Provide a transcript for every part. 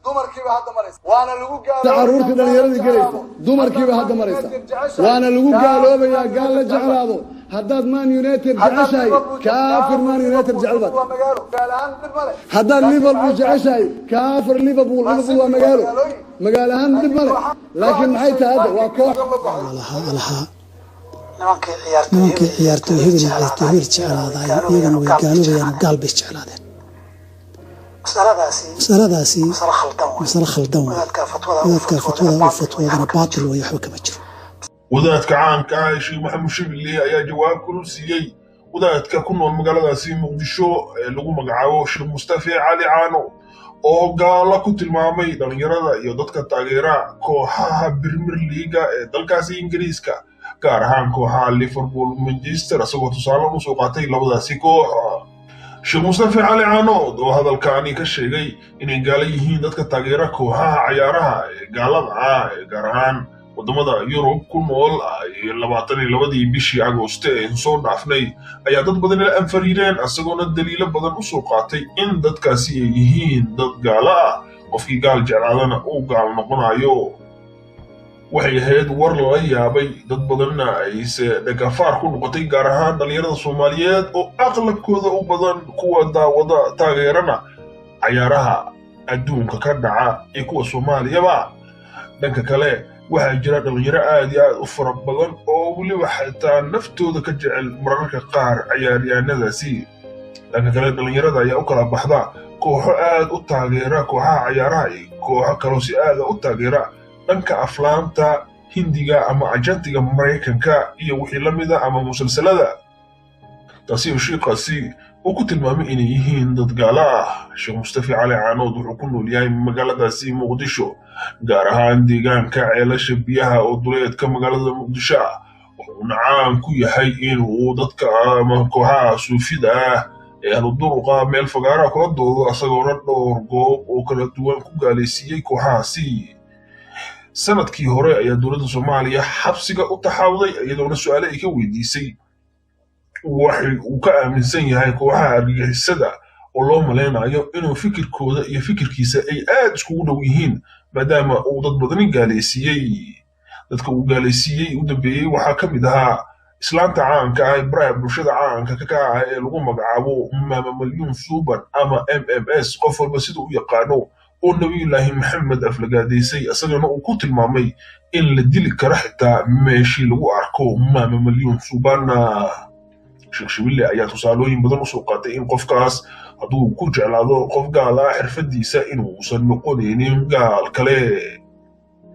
dumarkiiba hadda maraysa waana lagu gaaloobaa dhalinyarada galaysa dumarkiiba hadda maraysa waana lagu gaaloobayaa gaal la jeclaado haddaad Man United jeceshahay kaafir Man United jeclad haddaad Liverpool jeceshahay kaafir Liverpool waa magaalo ahaan dib male laakiin maxay tahay hadda waa koox nimankii ciyaartooy hebel jeclaaday iyagana way gaaloobayaan gaal bay jeclaadeen مسألة مسألة خلدان وذاتك فتوى وفتوى باطل ويحوى كما جرو وذاتك عانك عايشي محمد شبلي أيا جواب كروسيي وذاتك كنا المقالة سي مقدشو لغو مقعاو شيخ مصطفى علي عانو oo gaala ku tilmaamay dhalinyarada iyo dadka taageera kooxaha Premier League ee dalkaasi Ingiriiska gaar ahaan kooxaha Liverpool Manchester asagoo tusaale u soo qaatay labadaasi koox Sheikh Mustafa Ali Anood oo hadalkaani ka sheegay inay gaala yihiin dadka taageera kooxaha ciyaaraha gaalada gaar ahaan wadamada Yurub ku nool 22 bishii Agoosto ee soo dhaafnay ayaa dad badan la anfariireen asagoona daliilo badan u soo qaatay in dadkaasi ay yihiin dad gaala ah qofkii gaal jeclaadana uu gaal noqonayo waxay ahayd war la yaabay dad badanna ay dhagafaar ku noqotay gaar ahaan dhalinyarada Soomaaliyeed oo aqlabkooda u badan kuwa daawada taageerana ciyaaraha adduunka ka dhaca ee kuwa Soomaaliyaba dhanka kale waxaa jira dhalinyaro aad iyo aad u fara badan oo waliba xitaa naftooda ka jecel mararka qaar ciyaaryahanadaasi dhanka kale dhalinyarada ayaa u kala baxda kooxo aad u taageera kooxaha ciyaaraha iyo kooxo kale si aad u taageera dhanka aflaanta Hindiga ama ajantiga Mareykanka iyo wixii la mid ah ama musalsalada taasi oo sheekhaasi uu ku tilmaamay inay yihiin dad gaala ah Sheikh Mustafa Ali Anood wuxuu ku nool yahay magaaladaasi Muqdisho gaar ahaan deegaanka ceelasha biyaha oo duleedka magaalada Muqdisho wuxuu caan ku yahay inuu dadka ama kooxaha suufida ah ee duruqa meel fagaara kula doodo asagoo dhowr goob oo kala duwan ku gaaleysiiyay kooxahaasi sanadkii hore ayaa dowladda Soomaaliya xabsiga u taxawday iyadoo su'aalo ay ka weydiisay waxay uu ka aaminsan yahay kooxaha argagixisada oo loo maleynayo inuu fikirkooda iyo fikirkiisa ay aad iskugu dhow yihiin maadaama uu dad badan gaaleysiiyay dadka uu gaaleysiiyay u dambeeyay waxaa ka mid ahaa islaanta caanka ah Ibrahim bulshada caanka ka ah ee lagu magacaabo Mama Malyun Suban ama MMS qof walba sida uu yaqaano oo Nabiyullaahi Maxamed aflagaadeysay asagana uu ku tilmaamay in la dili karo xitaa meeshii lagu arko Mama Malyun Suban Sheikh Shibli ayaa tusaalooyin badan u soo qaatay in qofkaas hadduu ku jeclaado qof gaal ah xirfadiisa inuu uusan noqonaynin gaal kale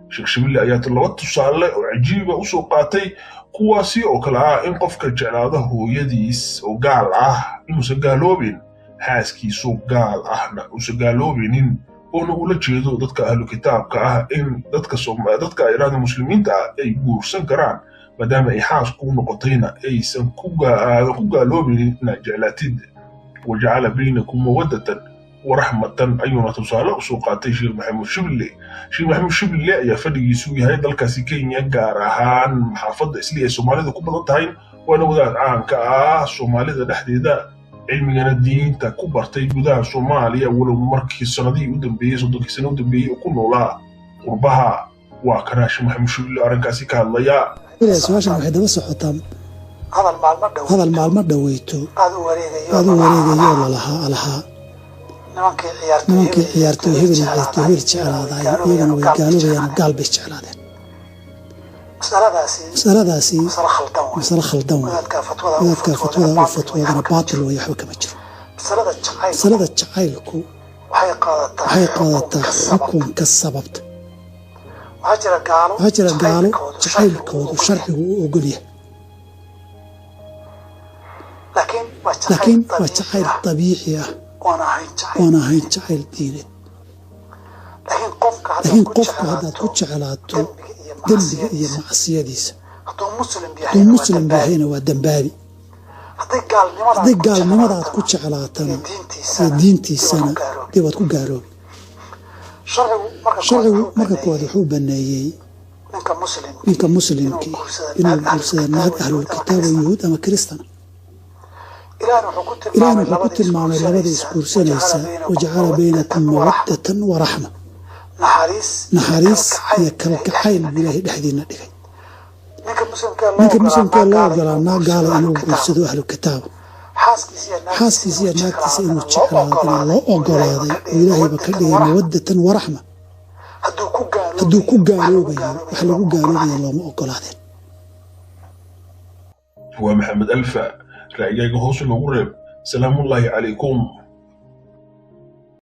Sheikh Shibli ayaa laba tusaale oo cajiib ah u soo qaatay kuwaasi oo kala ah in qofka jeclaado hooyadiis oo gaal ah inuusan gaaloobin xaaskiisu gaal ahna uusan gaaloobinin oo ula jeedo dadka ahlu kitaabka ah in dadka iraada muslimiinta ay guursan karaan maadaama ay xaas ku noqotayna aysan ku gaaloobin jeclaatid wajacala baynakum mawaddatan ورحمة أيونا تصالح وسوقاتي شيخ محمد شبلي شيخ محمد شبلي يا فدي سوي هاي دل كاسيكينيا جارهان محافظة إسلية الصومالية ده كبر تاين وأنا وذا عن الصومالية ده حديدا علمي أنا الدين تكبر تيجودا الصومالية ولو مركز السنة ودم بيه صدق السنة ودم بيه وكله لا قربها وكناش محمد شبلي أرن كاسيكا الله يا سواش واحدة بس حطام هذا المعلومات دويتو هذا وريقة يلا لها nimankii ciyaartooy hebel jeclaaday iyagana way gaaloobayaan gaal bay jeclaadeen مسألة مسألة خلدان وذاتك فتوى وفتوى باطل ويحوى كما جرو مسألة جعيلكو waxay qaadataa xukun ka sababta waxaa jira gaalo jacaylkoodu sharcigu u ogol yahay laakiin waa jacayl dabiici ah oon ahayn jacayl diineed laakiin qofka haddaad ku jeclaato dembiga iyo macsiyadiisa hadduu muslim yahayna waa dembaabi hadday gaalnimada aad ku jeclaatana iyo diintiisana dib waad ku gaaloobi sharcigu marka koowaad wuxuu baneeyey ninka muslimkii inuu guursada naag ahlul kitaab oo yuhuud ama kiristana إلهنا wuxuu ku tilmaamay labada isguursanaysa wajacala baynakum mawaddatan wa raxma naxariis iyo kalgacayl buu ilaahay dhexdiina dhigay ninka muslimka loo ogolaa naag gaala inuu guursado ahlu kitaaba xaaskiisa iyo naagtiisa inuu jeclaadana loo ogolaaday oo ilaahayba ka dhigay mawaddatan wa raxma hadduu ku gaaloobayo wax lagu gaaloobaya looma ogolaadeen ومحمد ألفا رأيك هوس الغرب سلام الله عليكم